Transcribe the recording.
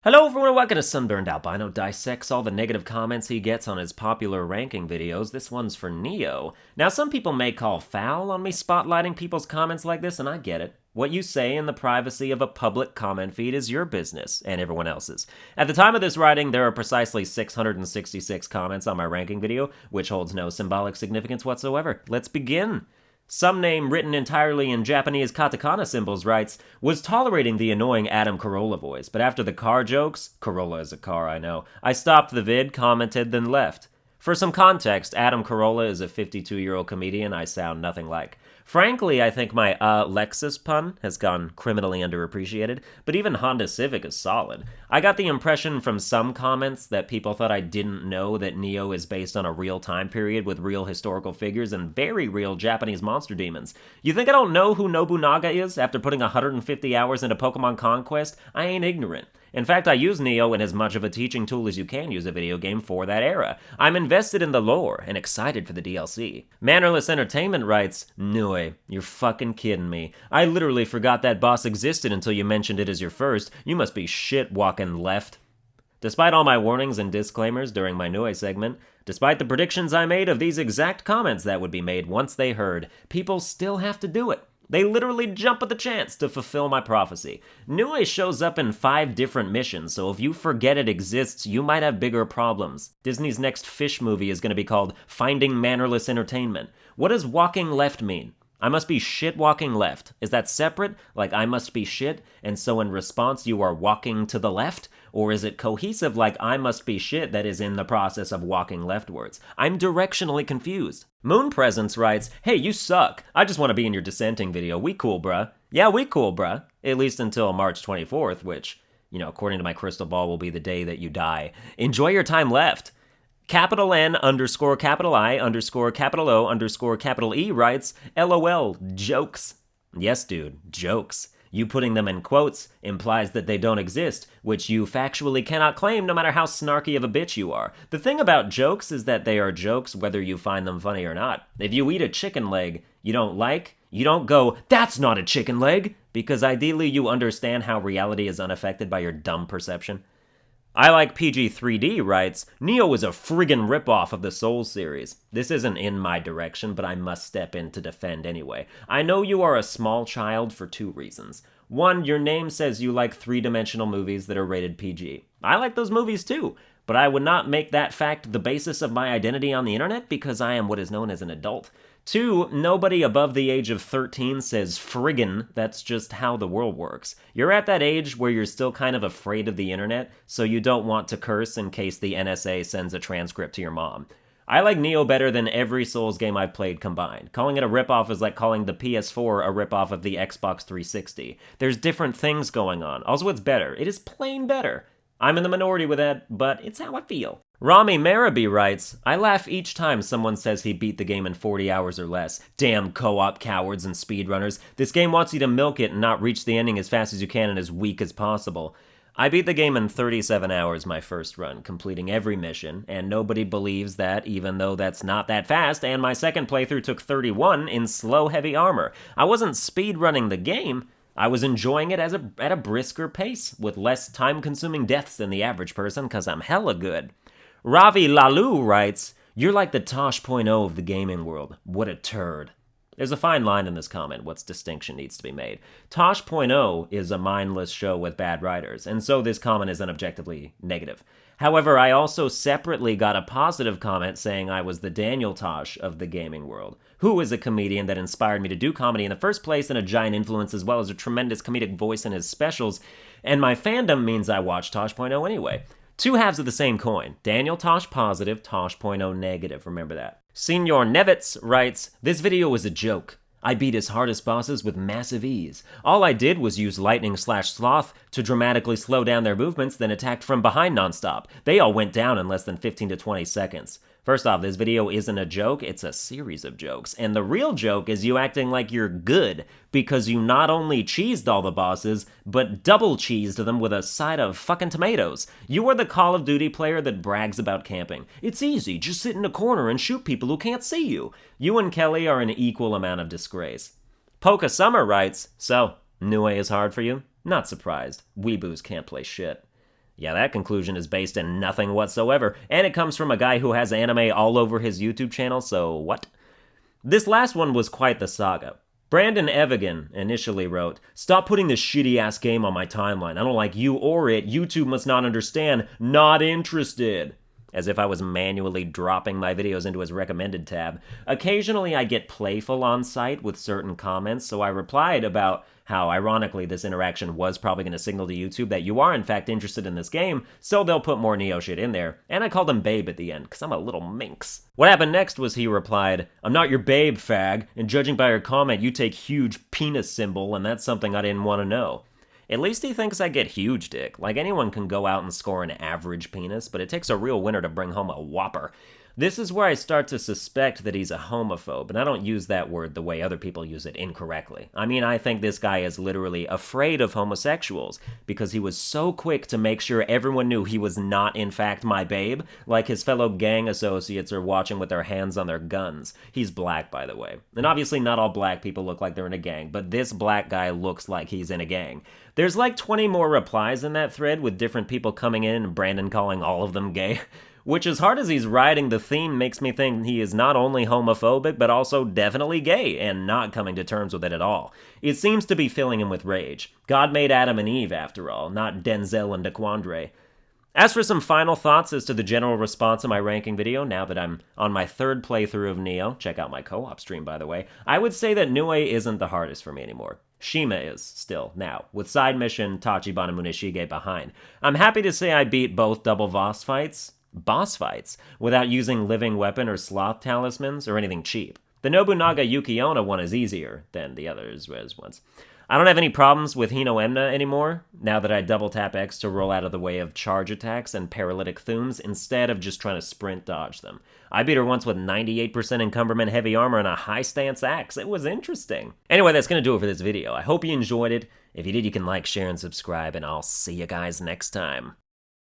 Hello everyone and welcome to Sunburned Albino dissects all the negative comments he gets on his popular ranking videos. This one's for Nioh. Now some people may call foul on me spotlighting people's comments like this, and I get it. What you say in the privacy of a public comment feed is your business, and everyone else's. At the time of this writing, there are precisely 666 comments on my ranking video, which holds no symbolic significance whatsoever. Let's begin. Some name written entirely in Japanese katakana symbols writes, was tolerating the annoying Adam Carolla voice, but after the car jokes, Corolla is a car, I know, I stopped the vid, commented, then left. For some context, Adam Carolla is a 52-year-old comedian I sound nothing like. Frankly, I think my Lexus pun has gone criminally underappreciated, but even Honda Civic is solid. I got the impression from some comments that people thought I didn't know that Nioh is based on a real time period with real historical figures and very real Japanese monster demons. You think I don't know who Nobunaga is after putting 150 hours into Pokemon Conquest? I ain't ignorant. In fact, I use Nioh in as much of a teaching tool as you can use a video game for that era. I'm invested in the lore and excited for the DLC. Mannerless Entertainment writes, Nioh, you're fucking kidding me. I literally forgot that boss existed until you mentioned it as your first. You must be shit walking left. Despite all my warnings and disclaimers during my Nioh segment, despite the predictions I made of these exact comments that would be made once they heard, people still have to do it. They literally jump at the chance to fulfill my prophecy. Nioh shows up in 5 different missions, so if you forget it exists, you might have bigger problems. Disney's next Fish movie is going to be called Finding Mannerless Entertainment. What does walking left mean? I must be shit walking left. Is that separate? Like I must be shit, and so in response you are walking to the left? Or is it cohesive like I must be shit that is in the process of walking leftwards? I'm directionally confused. Moon Presence writes, hey, you suck. I just want to be in your dissenting video. We cool, bruh. Yeah, we cool, bruh. At least until March 24th, which, according to my crystal ball will be the day that you die. Enjoy your time left. Capital N underscore capital I underscore capital O underscore capital E writes, LOL, jokes. Yes, dude, jokes. You putting them in quotes implies that they don't exist, which you factually cannot claim no matter how snarky of a bitch you are. The thing about jokes is that they are jokes whether you find them funny or not. If you eat a chicken leg you don't like, you don't go, that's not a chicken leg, because ideally you understand how reality is unaffected by your dumb perception. I Like PG3D writes, Nioh is a friggin' ripoff of the Souls series. This isn't in my direction, but I must step in to defend anyway. I know you are a small child for 2 reasons. 1, your name says you like 3-dimensional movies that are rated PG. I like those movies too, but I would not make that fact the basis of my identity on the internet because I am what is known as an adult. 2, nobody above the age of 13 says friggin', that's just how the world works. You're at that age where you're still kind of afraid of the internet, so you don't want to curse in case the NSA sends a transcript to your mom. I like Nioh better than every Souls game I've played combined. Calling it a ripoff is like calling the PS4 a ripoff of the Xbox 360. There's different things going on. Also, it's better. It is plain better. I'm in the minority with that, but it's how I feel. Rami Marabi writes, I laugh each time someone says he beat the game in 40 hours or less. Damn co-op cowards and speedrunners. This game wants you to milk it and not reach the ending as fast as you can and as weak as possible. I beat the game in 37 hours my first run, completing every mission, and nobody believes that even though that's not that fast, and my second playthrough took 31 in slow heavy armor. I wasn't speedrunning the game, I was enjoying it at a brisker pace, with less time-consuming deaths than the average person, cause I'm hella good. Ravi Lalu writes, you're like the Tosh.0 of the gaming world. What a turd. There's a fine line in this comment, what's distinction needs to be made. Tosh.0 is a mindless show with bad writers, and so this comment is objectively negative. However, I also separately got a positive comment saying I was the Daniel Tosh of the gaming world, who is a comedian that inspired me to do comedy in the first place and a giant influence as well as a tremendous comedic voice in his specials, and my fandom means I watch Tosh.0 anyway. 2 halves of the same coin. Daniel Tosh positive, Tosh.0 negative, remember that. Senior Nevitz writes, this video is a joke. I beat his hardest bosses with massive ease. All I did was use lightning/sloth to dramatically slow down their movements, then attacked from behind nonstop. They all went down in less than 15 to 20 seconds. First off, this video isn't a joke, it's a series of jokes. And the real joke is you acting like you're good, because you not only cheesed all the bosses, but double cheesed them with a side of fucking tomatoes. You are the Call of Duty player that brags about camping. It's easy, just sit in a corner and shoot people who can't see you. You and Kelly are an equal amount of disgrace. Polka Summer writes, so, Nioh is hard for you? Not surprised. Weeboos can't play shit. Yeah, that conclusion is based in nothing whatsoever, and it comes from a guy who has anime all over his YouTube channel, so what? This last one was quite the saga. Brandon Evigan initially wrote, "Stop putting this shitty-ass game on my timeline. I don't like you or it. YouTube must not understand. Not interested." As if I was manually dropping my videos into his recommended tab. Occasionally I get playful on site with certain comments, so I replied about how, ironically, this interaction was probably going to signal to YouTube that you are in fact interested in this game, so they'll put more Nioh shit in there. And I called him babe at the end, because I'm a little minx. What happened next was he replied, "I'm not your babe, fag, and judging by your comment, you take huge penis symbol, and that's something I didn't want to know." At least he thinks I get huge dick. Like, anyone can go out and score an average penis, but it takes a real winner to bring home a whopper. This is where I start to suspect that he's a homophobe, and I don't use that word the way other people use it incorrectly. I mean, I think this guy is literally afraid of homosexuals, because he was so quick to make sure everyone knew he was not in fact my babe, like his fellow gang associates are watching with their hands on their guns. He's black, by the way. And obviously not all black people look like they're in a gang, but this black guy looks like he's in a gang. There's like 20 more replies in that thread with different people coming in and Brandon calling all of them gay. Which, as hard as he's riding the theme, makes me think he is not only homophobic, but also definitely gay, and not coming to terms with it at all. It seems to be filling him with rage. God made Adam and Eve, after all, not Denzel and DeQuandre. As for some final thoughts as to the general response of my ranking video, now that I'm on my third playthrough of Nioh, check out my co-op stream, by the way, I would say that Nioh isn't the hardest for me anymore. Shima is, still, now, with side mission Tachibana Muneshige behind. I'm happy to say I beat both double boss fights, without using living weapon or sloth talismans or anything cheap. The Nobunaga Yukiona one is easier than the others was once. I don't have any problems with Hino Emna anymore, now that I double tap X to roll out of the way of charge attacks and paralytic thumes instead of just trying to sprint dodge them. I beat her once with 98% encumberment heavy armor and a high stance axe. It was interesting. Anyway, that's gonna do it for this video. I hope you enjoyed it. If you did, you can like, share, and subscribe, and I'll see you guys next time.